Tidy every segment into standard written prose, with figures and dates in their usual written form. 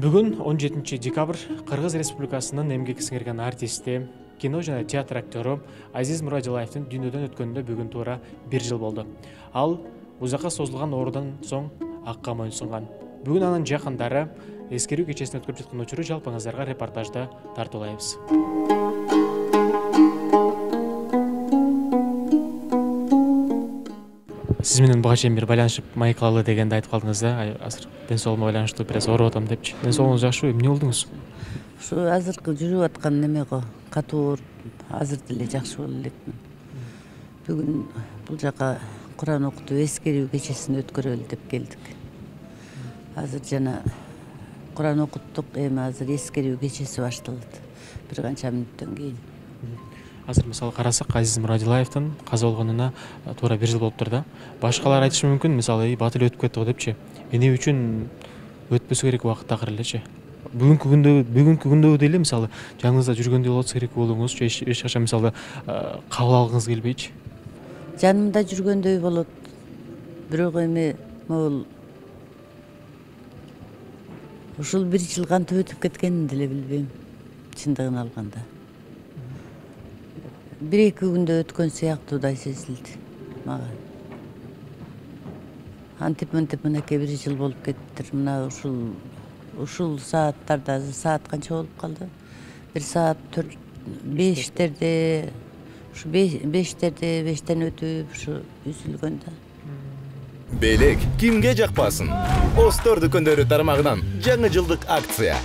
Бүгін 17 декабрь Қырғыз Республикасының эмгек сіңірген артисти, кино және театр актері Азиз Мурадилаевтың дүниеден өткенінде бүгін тура 1 жыл болды. Ал ұзаққа созылған орудан соң аққа мойынсұнған. Бүгін анын жақындары ескерүү кечесин өткөрүп жаткан учуру жалпыңыздарга репортажда тартуулайбыз. Сиз менен буга чейин бир байланышып майкалалы дегенди айтып калдыңыз да, азыр ден соолугума байланыштуу бир аз ооруп атам депчи. Ден соолугуңуз жакшыбы? Эмне болдуңуз? Ушу азыркы жүрүп аткан неме го, катуу ооруп, азыр деле жакшы боло элекмин. Бүгүн бул жака Куран окутуу эскерүү кечесин өткөрөлү деп келдик. Азыр жана Куран окуттук, эми азыр эскерүү кечеси башталат. Бир канча мүнөттөн кийин. Азыр мисалы карасак, Азиз Мурадилаевдин каза болгонуна туура 1 жыл болуптур да. Башкалар айтышы мүмкүн, мисалы батыл өтүп кетти го депчи. Эмне үчүн өтпөсө керек убакыт акыр элечи. Бүгүнкү күндө деле мисалы жаныңызда жүргөндөй болот керек болуңуз, эч качан мисалы кабыл алгыңыз келбейчи. Жанымда жүргөндөй болот. Бирок эми могул ушул 1 жыл кантип өтүп кеткенин деле билбейм, чындыгын алганда. 1-2 күндө өткөн сыяктуудай сезилди мага. Антип-мынтип мынакей 1 жыл болуп кеттир. Мына ушул сааттарда, саат канча болуп калды? 1 саат 5терде, ушу 5тен өтүп ушу үзүлгөндө. Белек кимге жакпасын? Остор дүкөндөрү тармагынан жаңы жылдык акция.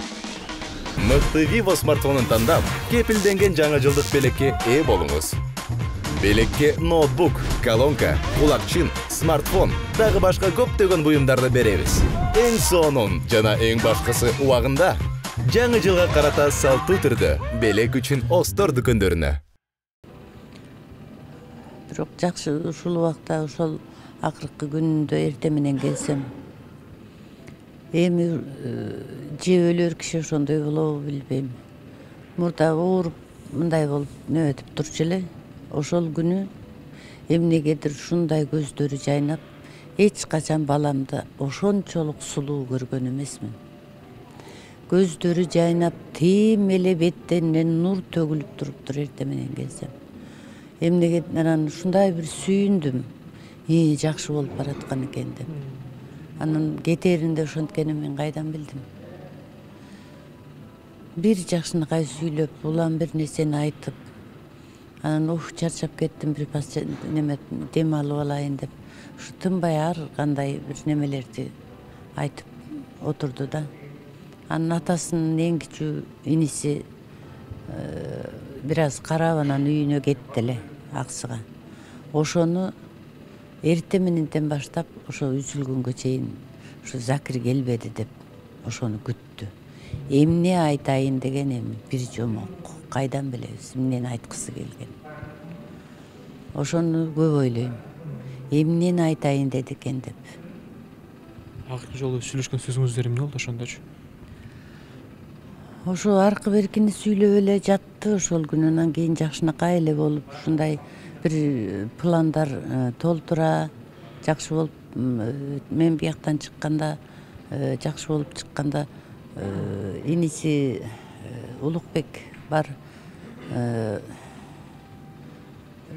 Мыкты Vivo смартфонун тандап, кепилденген жаңы жылдык белекке ээ болуңуз. Белекке ноутбук, колонка, кулакчын, смартфон, дагы башка көптөгөн буюмдарды беребиз. Эң сонун жана эң башкысы убагында жаңы жылга карата салттуу түрдө белек үчүн Остор дүкөндөрүнө. Бирок жакшы ушул убакта ошол акыркы күнүндө эртең менен келсем, эми же өлөр киши ошондой болобу билбейм. Мурда ооруп мындай болуп нөтүп турчу эле. Ошол күнү эмнегедир ушундай көздөрү жайнап, эч качан баламды ошончолук сулуу көргөн эмесмин. Көздөрү жайнап, тим эле беттенен нур төгүлүп туруптур эртең менен келсем. Эмнегедир анан ушундай бир сүйүндүм. Жакшы болуп бараткан экен деп. Анан кетеринде ошонткенин мен кайдан билдим. Бир жакшынакай сүйлөп, улам бир нерсени айтып, анан чарчап кеттим, бир пас неме дем алып алайын деп. Ушу тынбай ар кандай бир немелерди айтып отурду да. Анын атасынын эң кичүү иниси бир аз карап анан үйүнө кетти эле аксыга. Ошону эртең мененден баштап ошо үзүлгөнгө чейин ушу Закир келбеди деп ошону күттү. Эмне айтайын деген эми бир жомок. Кайдан билебиз эмнени айткысы келген. Ошону көп ойлойм. Эмнени айтайын деди экен деп. Акыркы жолу сүйлөшкөн сөзүңүздөр эмне болду ошондочу? Ошо аркы беркини сүйлөп эле жатты ошол күнүнөн кийин жакшынакай эле болуп, ушундай бир пландар толтура, жакшы болуп, мен бияктан чыкканда, жакшы болуп чыкканда, иниси Улукбек бар.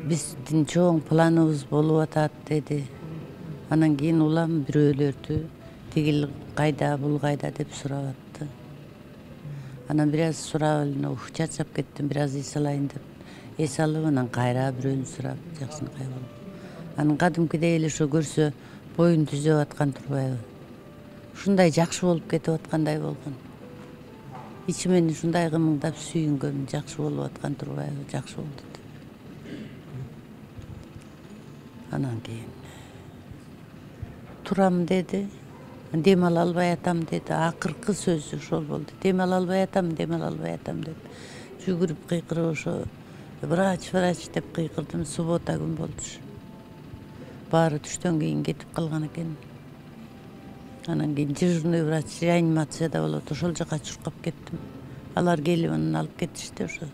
Биздин чоң планыбыз болуп атат деди. Анан кийин улам бирөөлөрдү тигил кайда, бул кайда деп сурап атты. Анан бир аз сурап эле чарчап кеттим, бир аз эс алайын деп. Эс алып, анан кайра бирөөнү сурап, жакшынакай болуп. Анан кадимкидей эле ошо көрсө боюн түзөп аткан турбайбы? Ушундай жакшы болуп кетип аткандай болгон. Ичимен ушундай кымыңдап сүйүнгөн, жакшы болуп аткан турбайбы? Жакшы болду деп. Анан кийин турам деди. Дем ала албай атам деди. Акыркы сөзү ошол болду. Дем ала албай атам деп. Жүгүрүп кыйкырып ошо врач деп кыйкырдым. Суббота күн болду. Баары түштөн кийин кетип калган экен. Анан кийин дежурный врач реанимацияда болот. Ошол жака чуркап кеттим. Алар келип анан алып кетишти ошо.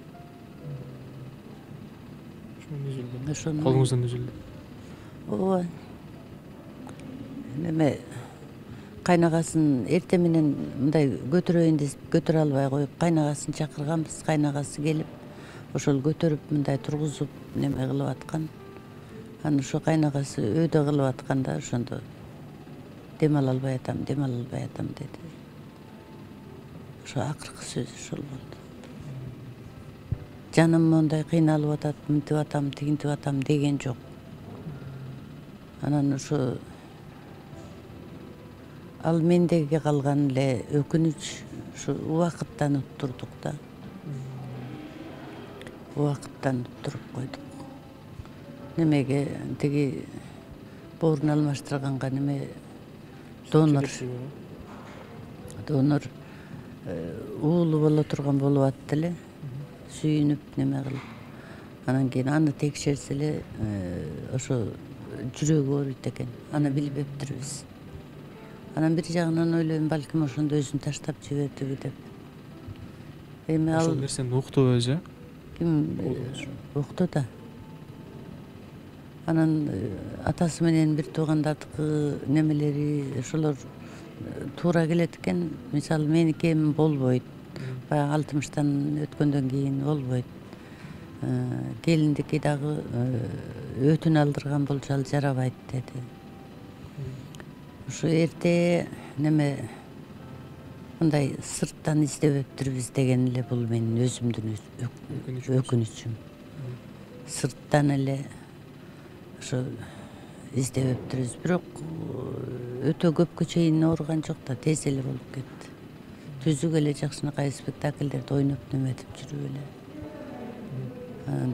Ошону Колуңуздан үзүлдү. ооба. Неме кайнагасын эртең менен мындай көтөрөйүн деп көтөрө албай коюп, кайнагасын чакырганбыз. Кайнагасы келип, ошол көтөрүп мындай тургузуп неме кылып аткан. Анан ошо кайнагасы өйдө кылып атканда ошондо дем ала албай атам деди. Ошо акыркы сөзү ошол болду. Жаным мондай кыйналып атат, мынтип атам, тигинтип атам деген жок. Анан ошо ал мендеги калган эле өкүнүч ушу убакыттан уттурдук да. Убакыттан уттуруп койдук. Немеге тиги боорун алмаштырганга неме донор уулу боло турган болуп атты эле. Сүйүнүп неме кылып. Анан кийин аны текшерсе эле ошо жүрөгү ооруйт экен. Аны билбептирбиз. Анан бир жагынан ойлойм, балким ошондо өзүн таштап жибердиби деп. Эми ал Ошол нерсени уктубу өзү? ким укту да. Анан атасы менен бир туугандардыкы немелери ошолор туура келет экен. Мисалы меники эми болбойт. Баягы 60-тан өткөндөн кийин болбойт. Келиндики дагы өтүн алдырган болчу ал жарабайт деди. Ошо эрте неме мындай сырттан издебептирбиз деген эле бул менин өзүмдүн өкүнүчүм. Сырттан эле ошо издебептирбиз. Бирок өтө көпкө чейин ооруган жок да, тез эле болуп кетти. Түзүк эле жакшынакай спектакльдерди ойноп неметип жүрүп эле.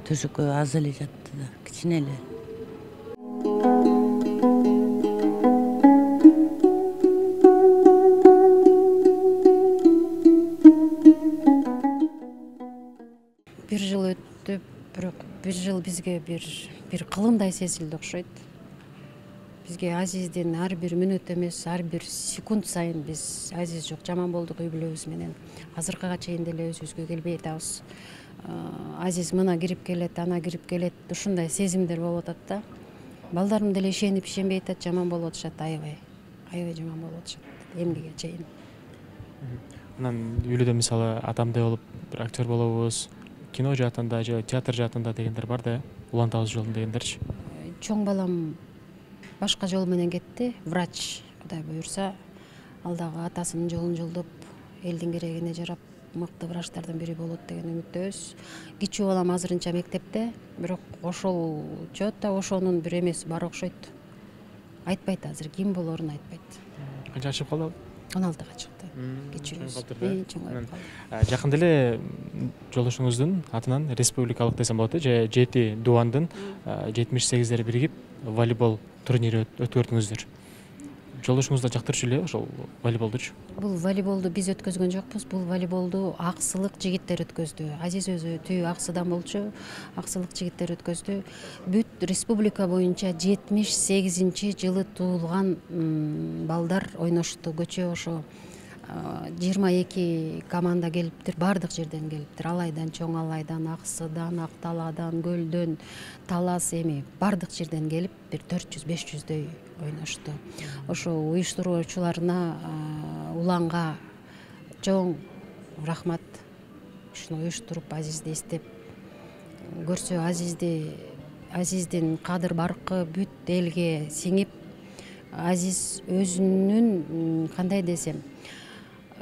Төшөккө аз эле жатты да, кичине эле. Бир жыл өттү, бирок бир жыл бизге бир кылымдай сезилди окшойт. Бизге Азиздин ар бир мүнөт эмес, ар бир секунд сайын биз Азиз жок, жаман болдук үй бүлөбүз менен. Азыркыга чейин деле өзүбүзгө келбей атабыз. Азиз мына кирип келет, ана кирип келет, ушундай сезимдер болуп атат да. Балдарым деле ишенип ишенбей атат, жаман болуп атышат, аябай жаман болуп атышат эмгиге чейин. Анан үйлөдө мисалы атамдай болуп бир актер болобуз, кино жаатында же театр жаатында дегендер бар да, улантабыз жолун дегендерчи. Чоң балам башка жол менен кетти, врач, Кудай буюрса, ал дагы атасынын жолун жолдоп, элдин керегине жарап, мыкты врачтардын бири болот деген үмүттөбүз. Кичүү балам азырынча мектепте, бирок ошол жөөттө ошонун бир эмеси бар окшойт. Айтпайт азыр, ким болорун айтпайт. Канча чыгып калды? 16-га чыкты. Кичүүбүз. Жакында эле жолдошуңуздун атынан республикалык десем болот, же 7 дубандын 78-дери биригип волейбол турнири өткөрдүңүздөр. Жолдошуңуздар жактырчу эле ошол волейболдучу? Бул волейболду биз өткөзгөн жокпуз. Бул волейболду Аксылык жигиттер өткөздү. Азиз өзү түйү Аксыдан болчу. Аксылык жигиттер өткөздү. Бүт республика боюнча 78-жылы туулган балдар ойношту. Көчө ошо 22 команда келиптир, бардык жерден келиптир. Алайдан, Чоң Алайдан, Аксыдан, Акталадан, Көлдөн, Талас, эми бардык жерден келип, бир 400-500дөй ойношту. Ошо уюштуруучуларына, уланга чоң рахмат. Ушуну уюштуруп, Азизди эстеп көрсө, Азиздин кадыр баркы бүт элге сиңип, Азиз өзүнүн кандай десем,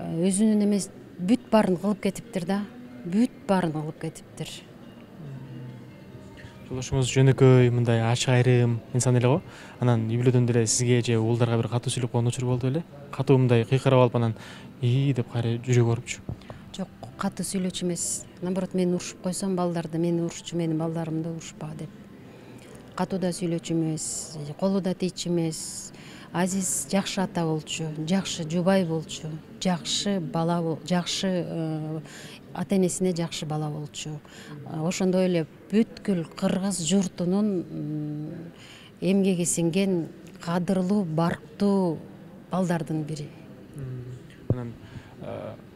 өзүнүн эмес бүт баарын кылып кетиптир да, бүт баарын кылып кетиптир. Жолдошуңуз жөнөкөй, мындай ачык айрым инсан эле го. Анан үй бүлөдөн деле сизге же уулдарга бир катуу сүйлөп койгон учур болду беле? Катуу мындай кыйкырып алып анан деп кайра жүрөгү оорупчу. Жок, катуу сүйлөөчү эмес. Наоборот, мен урушуп койсом, балдарды мени урушчу, менин балдарымды урушпа деп. Катуу да сүйлөөчү эмес, колу да тийчү эмес. Азиз жакшы ата болчу, жакшы жубай болчу, жакшы бала, жакшы ата энесине жакшы бала болчу. Ошондой эле бүткүл кыргыз журтунун эмгеги сиңген кадырлуу, барктуу балдардын бири. Анан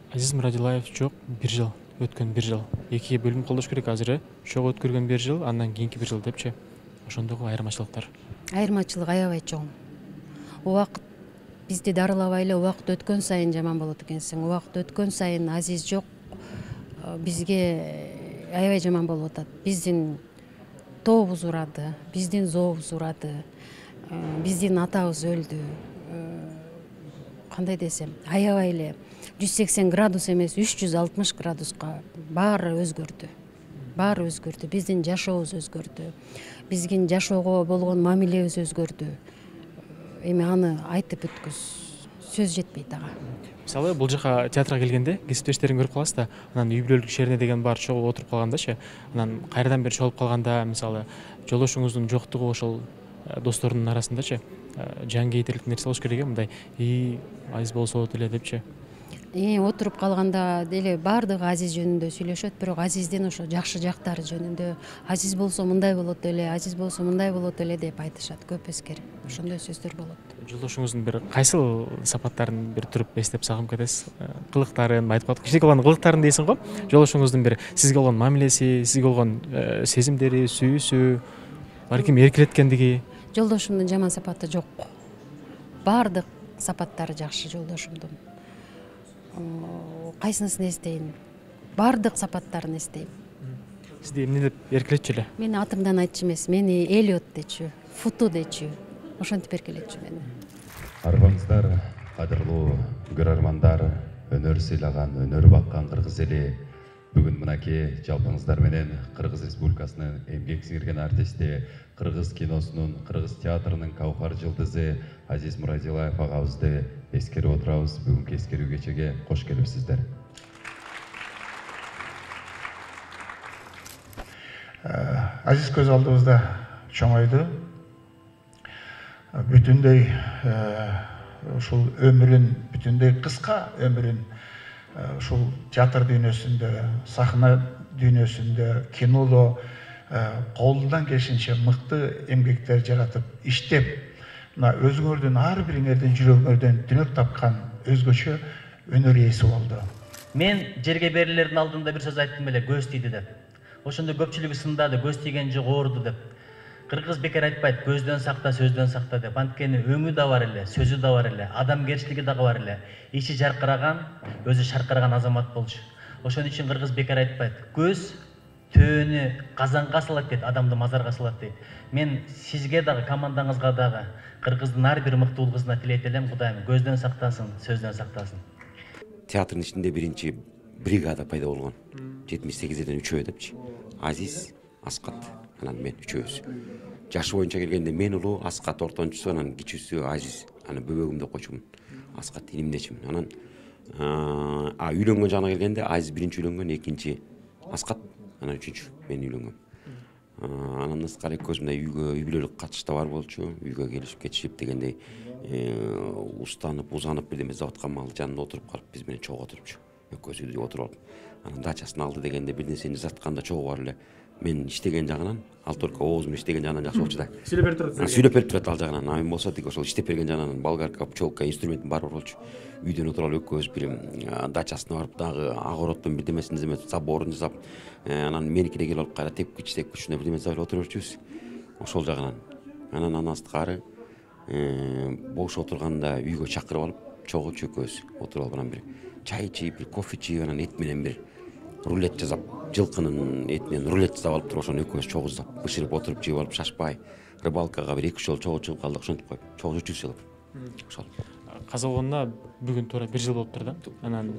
Азиз Мурадилаев жок, бир жыл өткөн, бир жыл. Экиге бөлүнүп колдош керек азыр, чогуу өткөргөн бир жыл, андан кийинки бир жыл депчи. Ошондогу айырмачылыктар. Айырмачылык аябай чоң. Убакыт бизди дарылабай эле убакыт өткөн сайын жаман болот экенсиң. Убакыт өткөн сайын Азиз жок, бизге аябай жаман болуп атат. Биздин тобубуз урады, биздин зообуз урады, биздин атабыз өлдү. Кандай десем, аябай эле 180 градус эмес, 360 градуска баары өзгөрдү. Баары өзгөрдү. Биздин жашообуз өзгөрдү. Биздин жашоого болгон мамилебиз өзгөрдү. Эми аны айтып бүткүс сөз жетпейт ага. Мисалы, бул жака театрга келгенде кесиптештерин көрүп каласыз да, анан үй бүлөлүк ишерине деген бар чогуу отуруп калгандачы, анан кайрадан бир чогулуп калганда, мисалы, жолдошуңуздун жоктугу ошол достордун арасындачы жан кейтирлик нерсе болуш керек мындай, Азиз болсо болот эле депчи. Отуруп калганда деле баардыгы Азиз жөнүндө сүйлөшөт, бирок Азиздин ошо жакшы жактары жөнүндө, Азиз болсо мындай болот эле, Азиз болсо мындай болот эле деп айтышат көп эскер. Ошондой сөздөр болот. Жолдошуңуздун бир кайсыл сапаттарын бир туруп эстеп сагынып кетесиз? Кылыктарын айтып калдык. Кичине болгон кылыктарын дейсиң го? Жолдошуңуздун бир сизге болгон мамилеси, сизге болгон сезимдери, сүйүүсү, балким эркелеткендиги. Жолдошумдун жаман сапаты жок. Баардык сапаттары жакшы жолдошумдун. Кайсынысын эстейин? Баардык сапаттарын эстейм. Сизди эмне деп эркелетчү эле? Мени атымдан айтчу эмес, мени Элиот дечү, Футу дечү. Ошентип эркелетчү мени. Арбаңыздар, кадырлуу көрөрмандар, өнөр сыйлаган, өнөр баккан кыргыз эли. Бүгүн мынакей жалпыңыздар менен Кыргыз Республикасынын эмгек сиңирген артисти, Кыргыз киносунун, Кыргыз театрынын каукар жылдызы Азиз Мурадилаев агабызды эскерип отурабыз. Бүгүнкү эскерүү кечеге кош келипсиздер. Азиз көз алдыбызда чоңойду. Бүтүндөй ушул өмүрүн, бүтүндөй кыска өмүрүн ушул театр дүйнөсүндө, сахна дүйнөсүндө, кинодо колунан келишинче мыкты эмгектер жаратып, иштеп, мына өзүңөрдүн ар бириңердин жүрөгүңөрдөн түнөк тапкан өзгөчө өнөр ээси болду. Мен жерге берилердин алдында бир сөз айттым эле, көз тийди деп. Ошондо көпчүлүгү сындады, көз тийген жок ооруду деп. Кыргыз бекер айтпайт, көздөн сакта, сөздөн сакта деп. Анткени өңү да бар эле, сөзү да бар эле, адамгерчилиги дагы бар эле. Ичи жаркыраган, өзү шаркыраган азамат болчу. Ошон үчүн кыргыз бекер айтпайт. Көз төөнү казанга салат дейт, адамды мазарга салат дейт. Мен сизге дагы, командаңызга дагы, кыргыздын ар бир мыкты уул кызына тилейт элем, Кудайым көздөн сактасын, сөздөн сактасын. Театрдын ичинде биринчи бригада пайда болгон. 78-ден 3 депчи. Азиз, Аскат, анан мен үчөөбүз. Жашы боюнча келгенде мен улуу, Аскат ортончусу, анан кичүүсү Азиз. Анан бөбөгүмдү койчумун. Аскат инимдечимин. Анан үйлөнгөн жагына келгенде Азиз биринчи үйлөнгөн, экинчи Аскат, анан үчүнчү мен үйлөнгөм. Анан Аскат экөөбүз мындай үй бүлөлүк катышта бар болчу. Үйгө келишип кетишип дегендей устанып, узанып бирдеме заводко мал жанында отуруп калып, биз менен чогуу отурупчу. Экөөбүз үйдө отуруп алып. Анан дачасын алды дегенде бир нерсени жасатканда чогуу бар эле. Мен иштеген жагынан, ал только оозум иштеген жагынан жакшы болчу да. Сүйлөп берип турат ал жагынан. Мен болсо тик ошол иштеп берген жагынан болгарка, пчелка, инструментин баары болчу. Үйдөн отуруп алып экөөбүз бир дачасына барып дагы агороттун бирдемесин заборун жасап, анан меникине келип алып кайра тепкич ушундай бирдеме жасап отуруп жүрчүбүз. Ошол жагынан. Анан астыкары бош отурганда үйгө чакырып алып, чогуу экөөбүз отуруп алып анан бир чай ичип, бир кофе ичип, анан эт менен бир рулет жасап, жылкынын этинен рулет жасап алып туруп, ошону экөөбүз чогуу жасап, бышырып отуруп жеп алып, шашпай, рыбалкага бир 2 жол чогуу чыгып калдык, ошентип коюп, чогуу жүрчүбүз алып. Ошол. Каза болгонуна бүгүн туура бир жыл болуптур да. Анан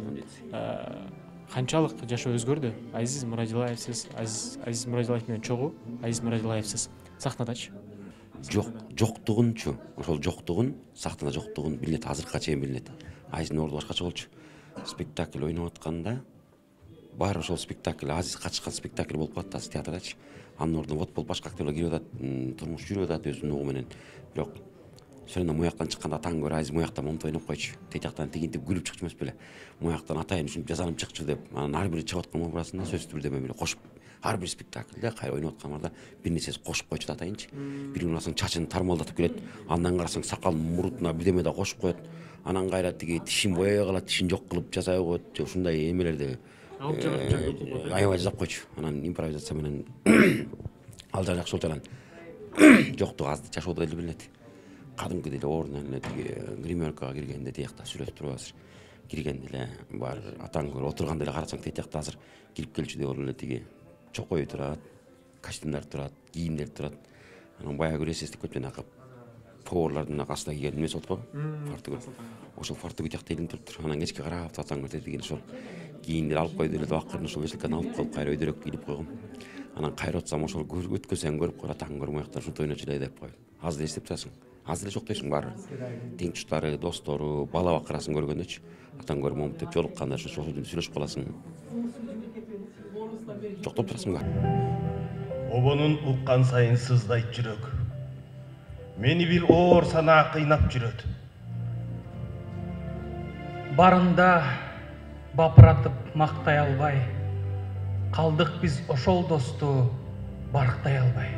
канчалык жашоо өзгөрдү? Азиз Мурадилаевсиз, Азиз Мурадилаев менен чогуу, Азиз Мурадилаевсиз сахнадачы? Жоктугунчу, ошол жоктугун, сахнада жоктугун билинет, азыркыга чейин билинет. Азиздин орду башкача болчу. Спектакль ойноп атканда баары ошол спектакль Азиз качкан спектакль болуп калат азыр театрдачы. Анын ордуна вот башка актерлер кирип атат, турмуш жүрүп атат өзүнүн угу менен. Бирок все равно муяктан чыкканда атаң көрө Азиз муякта момунтип ойноп койчу. Тек жактан тигинтип күлүп чыкчу эмес беле. Муяктан атайын үчүн жасанып чыкчу деп, анан ар бир чыгып аткан образына сөзсүз түрдө мен кошуп ар бир спектакльде кайра ойноп аткандарда бир нерсеси кошуп койчу да атайынчы. Бир күнү алсаң чачын тармалдатып келет, андан карасаң сакалын мурутуна бирдеме да кошуп коет. Анан кайра тиги тишин боябай калат, тишин жок кылып жасай коет. Ушундай эмелерди аябай жасап койчу. Анан импровизация менен ал жак жакшы болчу. Анан жоктугу азды жашоодо эле билинет. Кадымкы деле ордунан эле тиги гримеркага киргенде тиякта сүрөтүп туруп азыр киргенде эле бар атаң көрүп отурганда эле карасаң тиякта азыр кирип келчү деп эле тиги чокой турат, костюмдар турат, кийимдер турат. Анан баягы эсестик көп жанагы поварлардын астына кийген эмеси болот го, фартук. Ошол фартук тиякта илинип туруптур. Анан кечке карап атаң көрүп деген ошол кийимдер алып койду эле акырын ошол веселканы алып коюп кайра өйдөрөк кийлип койгом. Анан кайра отсам ошол өткөзсөң көрүп кой атаң көрүп мыяктар ушинтип ойночу эле деп коюп. Азыр эстеп турасың. Азыр эле жок дейсиң баары. Тең туштары, достору, бала бакырасын көргөндөчү. Атаң көрүп момунтип жолукканда ошол сөзүн сүйлөшүп каласың. Жоктоп турасың ба? Обонун уккан сайын сыздайт жүрөк. Мени бир оор санаа кыйнап жүрөт. Барында бапыратып мактай албай, калдык биз ошол досту барктай албай.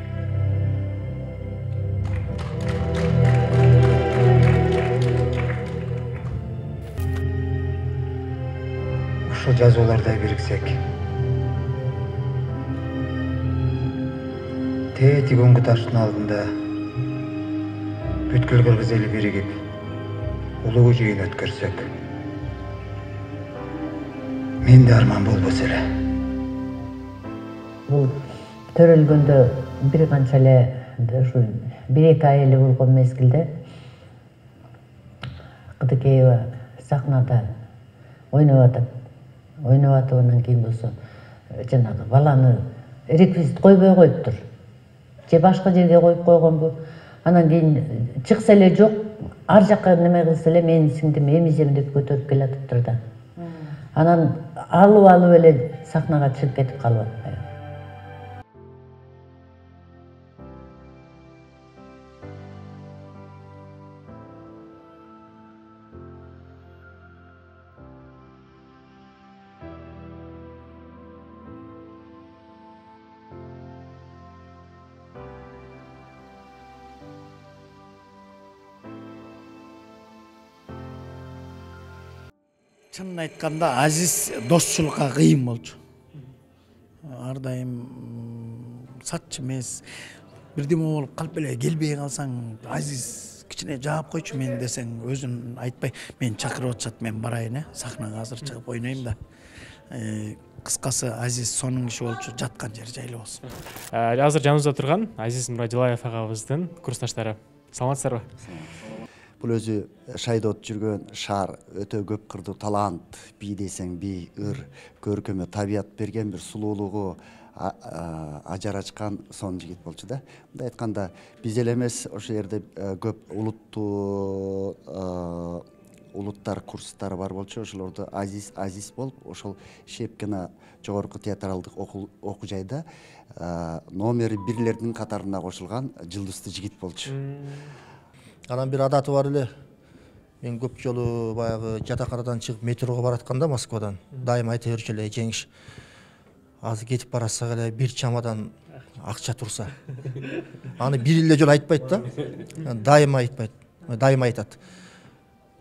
Ушул жазуулардай бириксек, тетик оңгу таштын алдында бүткүл кыргыз эли биригип, улуу жыйын өткөрсөк, менде арман болбосо эле. Бул төрөлгөндө бир канча эле ушу 1-2 ай эле болгон мезгилде Кыдыкеева сахнада ойноп атат. Ойноп атып анан кийин болсо жанагы баланы реквизит койбой коюптур. Же башка жерге коюп койгонбу? Анан кийин чыкса эле жок, ар жакка неме кылса эле менин сиңдим эмизем деп көтөрүп келатыптыр да. Анан алып эле сахнага чыгып кетип калып атпайбы. Чынын айтканда Азиз достчулукка кыйын болчу. Ар дайым сатчы эмес. Бирдеме болуп калып эле келбей калсаң, Азиз кичине жаап койчу мен десең, өзүн айтпай, мен чакырып атышат, мен барайын, сахнага азыр чыгып ойнойм да. Кыскасы Азиз сонун киши болчу, жаткан жери жайлуу болсун. Азыр жаныбызда турган Азиз Мурадилаев агабыздын курсташтары. Саламатсыздарбы? Бул өзү шайдот жүргөн шаар, өтө көп кырдуу талант, бий десең бий, ыр, көркөмө табият берген бир сулуулугу ажар ачкан сонун жигит болчу да. Мындай айтканда биз эле эмес, ошол жерде көп улуттар курстары бар болчу. Ошолордо Азиз болуп, ошол Шепкина жогорку театралдык окуу жайда номери 1-лердин катарына кошулган жылдыздуу жигит болчу. Анан бир адаты бар эле. Мен көп жолу баягы жатакарадан чыгып метрого баратканда Москвадан дайым айта берчү эле, жеңиш. Азыр кетип барасак эле бир чамадан акча турса. Аны бир эле жолу айтпайт да. Дайым айтпайт. Дайым айтат.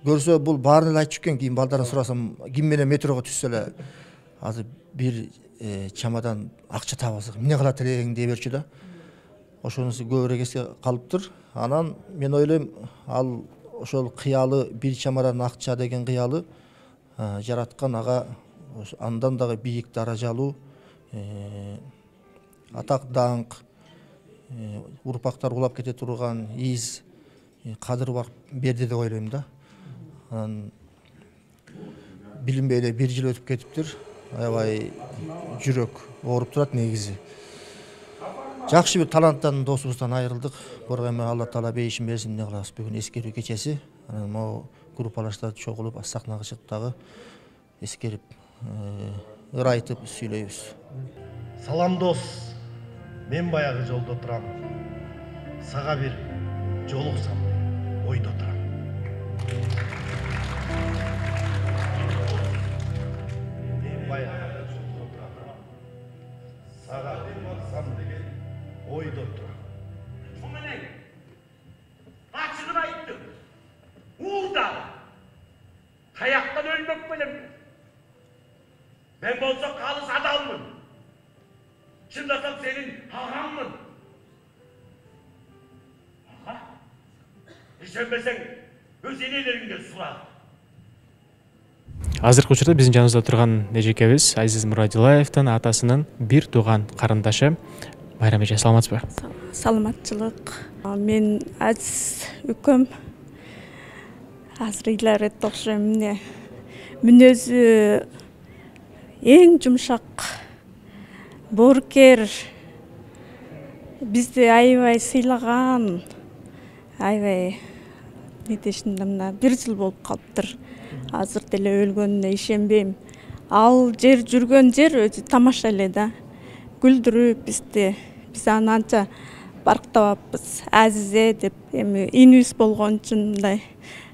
Көрсө бул баарын эле айтчу экен, кийин балдардан сурасам, ким менен метрого түссө эле азыр бир чамадан акча табасак, эмне кылат элең дей берчү да. Ошонусу көбүрөөк эске калыптыр. Анан мен ойлойм, ал ошол кыялы бир чамадан акча деген кыялы жараткан ага андан дагы бийик даражалуу атак даңк, урпактар улап кете турган из, кадыр берди деп ойлойм да. Анан билинбей эле 1 жыл өтүп кетиптир. Аябай жүрөк ооруп турат негизи. Жакшы бир таланттан досубуздан айрылдык. Бирок эми Алла Таала бейишин берсин, эмне кылабыз, бүгүн эскерүү кечеси. Анан могу группалаштар чогулуп сахнага чыгып дагы эскерип ыр айтып сүйлөйбүз. Салам дос, мен баягы жолдо турам. Сага бир жолуксам ойдо турам. Мен баягы жолдо турам. Сага бир жолуксам ойдо турам. Шуменен ачыгын айттым. Уурда таяктан өлмөк белем. Ben bolsa kalız adamım. Çınlasam senin ağamın. Ağa, işenmesen öz eneleringden сұра. Азыркы учурда биздин жаныбызда турган эжекебиз Азиз Мурадилаевдин атасынын бир тууган карындашы Майрам эже, саламатсызбы? Саламатчылык. Мен Азиз үкөм азыр иларет окшойм. Мүнөзү эң жумшак, боорукер, бизди аябай сыйлаган, аябай нетешинде мына 1 жыл болуп калыптыр. Азыр деле өлгөнүнө ишенбейм. Ал жер жүргөн жер өзү тамаша эле да. Күлдүрүп бизди, биз аны анча барктабаппыз. Азизе деп, эми инибиз болгон үчүн мындай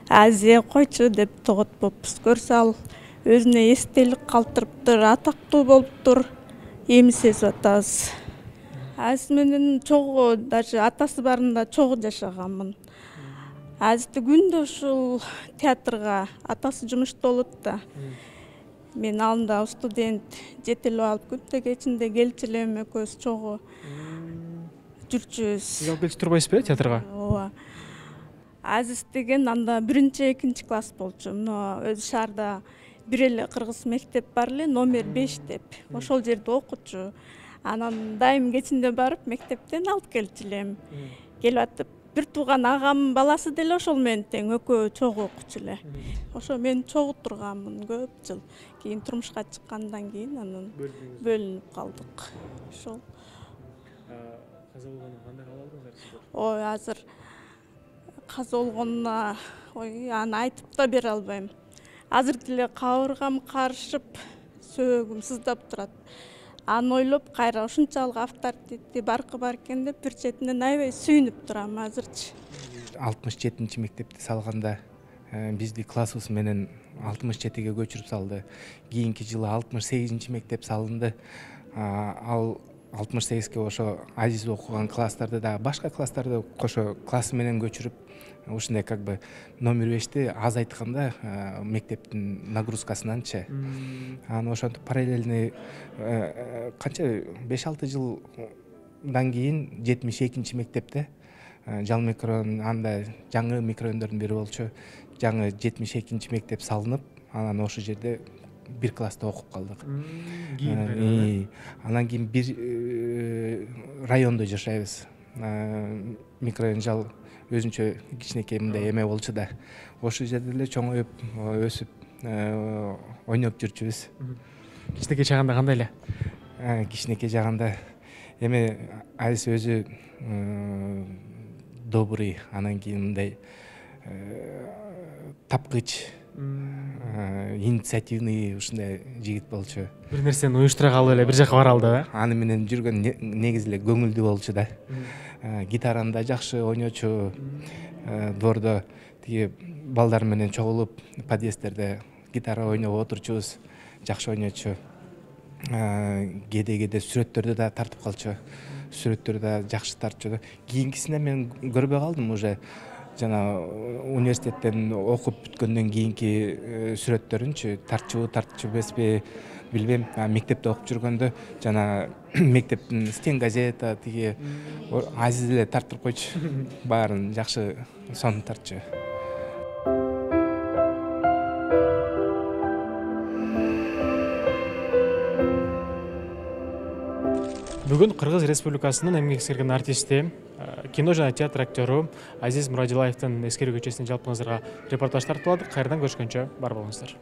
Азизе койчу деп тоготпоппуз. Көрсө ал өзүнө эстелик калтырыптыр, атактуу болуптур, эми сезип атабыз. Азиз менен чогуу, даже атасы барында чогуу жашаганмын. Азизди күндө ушул театрга атасы жумушта болот да. Мен алында студент жетелип алып күндө кечинде келчү элем, экөөбүз чогуу жүрчүбүз. Сиз алып келчү турбайсызбы театрга? Ооба. Азиз деген анда 1-2 класс болчу. Мына өз шаарда бир эле кыргыз мектеп бар эле, номер 5 деп. Ошол жерде окучу. Анан дайым кечинде барып мектептен алып келчү элем. Келип атып, бир тууган агамдын баласы деле ошол менен тең, экөө чогуу окучу эле. Ошо мен чогуу турганмын көп жыл. Кийин турмушка чыккандан кийин анан бөлүнүп калдык. Ошол. Каза болгону кандай кабыл алдыңыздар? Ой, азыр каза болгонуна аны айтып да бере албайм. Азыр деле кабыргам карышып, сөөгүм сыздап турат. Аны ойлоп кайра ушунчалык авторитети баркы бар экен деп бир четинен аябай сүйүнүп турам азырчы. 67 мектепти салганда бизди классыбыз менен 67-ге көчүрүп салды. Кийинки жылы 68 мектеп салынды. Ал 68-ге ошо Азиз окуган класстарды да башка класстарды кошо классы менен көчүрүп, ушундай как бы номер 5ти аз айтканда мектептин нагрузкасынанчы. Аны ошентип параллельный канча 5-6 жылдан кийин 72 мектепте Жал микрорайон, анда жаңы микрорайондордун бири болчу. Жаңы 72 мектеп салынып, анан ошол жерде бир класста окуп калдык. Анан кийин бир райондо жашайбыз. Микрорайон Жал өзүнчө кичинекей мындай эме болчу да. Ошол жерде эле чоңоюп, өсүп, ойноп жүрчүбүз. Кичинекей чагында кандай эле? Кичинекей жагында эми Азиз өзү добрый, анан кийин мындай тапкыч, инициативный ушундай жигит болчу. Бир нерсени уюштура калып эле бир жака бара алды да. Аны менен жүргөн негизи эле көңүлдүү болчу да. Гитараны да жакшы ойночу. Двордо тиги балдар менен чогулуп, подъезддерде гитара ойноп отурчубуз. Жакшы ойночу. Кээде сүрөттөрдү да тартып калчу. Сүрөттөрдү да жакшы тартчу. Кийинкисине мен көрбөй калдым уже. Жана университеттен окуп бүткөндөн кийинки сүрөттөрүнчү тартчу эмеспи билбейм. Мектепте окуп жүргөндө жана мектептин стен газета тиги Азиз эле тартып койчу. Баарын жакшы сонун тартчу. Бүгүн Кыргыз Республикасынын эмгек сиңирген артисти, кино жана театр актеру Азиз Мурадилаевдин эскерүү көчөсүнөн жалпыңыздарга репортаж тартып алдык. Кайрадан көрүшкөнчө бар болуңуздар.